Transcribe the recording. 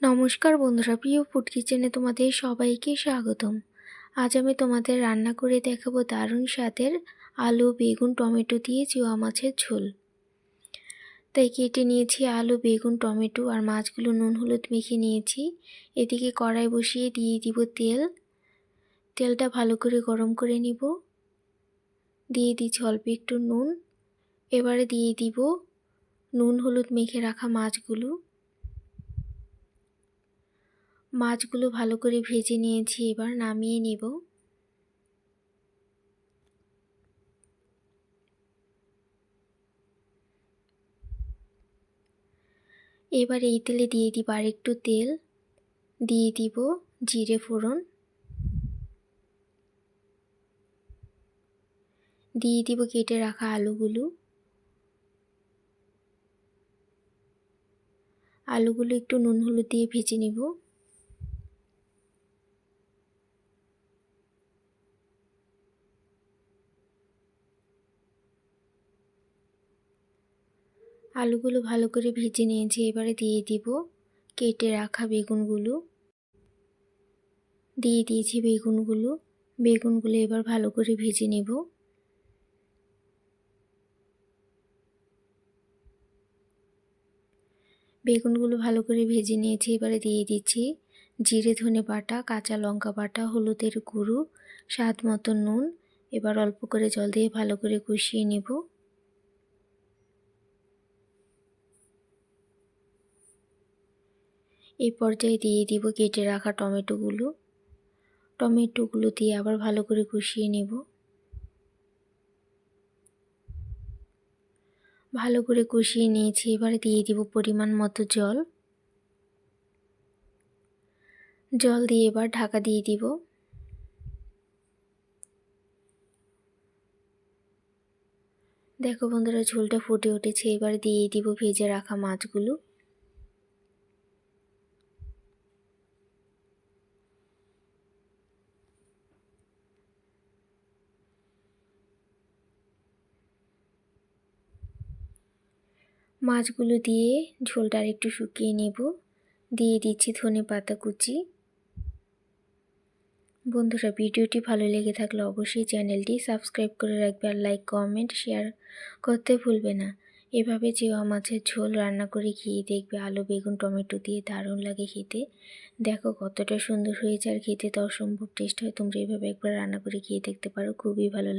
নমস্কার বন্ধুরা, প্রিয় ফুড কিচেনে তোমাদের সবাইকে স্বাগতম। আজ আমি তোমাদের রান্না করে দেখাবো দারুণ স্বাদের আলু, বেগুন, টমেটো দিয়ে চিংড়ি মাছের ঝোল। তাই কেটে নিয়েছি আলু, বেগুন, টমেটো আর মাছগুলো নুন হলুদ মেখে নিয়েছি। এদিকে কড়াই বসিয়ে দিয়ে দিব তেল। তেলটা ভালো করে গরম করে নিব। দিয়ে দিচ্ছি অল্প একটু নুন। এবারে দিয়ে দিব নুন হলুদ মেখে রাখা মাছগুলো। মাছগুলো ভালো করে ভেজে নিয়েছি, এবার নামিয়ে নিব। এবার এই তেলে দিয়ে দিব আর একটু তেল, দিয়ে দিব জিরে ফোড়ন, দিয়ে দিব কেটে রাখা আলুগুলো। আলুগুলো একটু নুন হলুদ দিয়ে ভেজে নিব। আলুগুলো ভালো করে ভেজে নিয়েছি, এবারে দিয়ে দিব কেটে রাখা বেগুনগুলো। দিয়ে দিয়েছি বেগুনগুলো এবার ভালো করে ভেজে নেব। বেগুনগুলো ভালো করে ভেজে নিয়েছি, এবারে দিয়ে দিচ্ছি জিরে ধনে বাটা, কাঁচা লঙ্কা বাটা, হলুদের গুঁড়ো, স্বাদ মতো নুন। এবার অল্প করে জল দিয়ে ভালো করে কষিয়ে নেব। এই পর্যায়ে দিয়ে দিব কেটে রাখা টমেটোগুলো দিয়ে আবার ভালো করে কষিয়ে নেব। ভালো করে কষিয়ে নিয়েছি, এবারে দিয়ে দিব পরিমাণ মতো জল দিয়ে এবার ঢাকা দিয়ে দিব। দেখো বন্ধুরা, ঝোলটা ফুটে উঠেছে, এবারে দিয়ে দিব ভেজে রাখা মাছগুলো। মাছগুলো দিয়ে ঝোলটা আর একটু শুকিয়ে নেব। দিয়ে দিচ্ছি ধনে পাতা কুচি। বন্ধুরা, ভিডিওটি ভালো লেগে থাকলে অবশ্যই চ্যানেলটি সাবস্ক্রাইব করে রাখবে আর লাইক কমেন্ট শেয়ার করতে ভুলবে না। এভাবে চিংড়ি মাছের ঝোল রান্না করে খেয়ে দেখবে, আলু বেগুন টমেটো দিয়ে দারুণ লাগে খেতে। দেখো কতটা সুন্দর হয়েছে, আর খেতে তো অসম্ভব টেস্ট হয়। তোমরা এভাবে একবার রান্না করে খেয়ে দেখতে পারো, খুবই ভালো লাগে।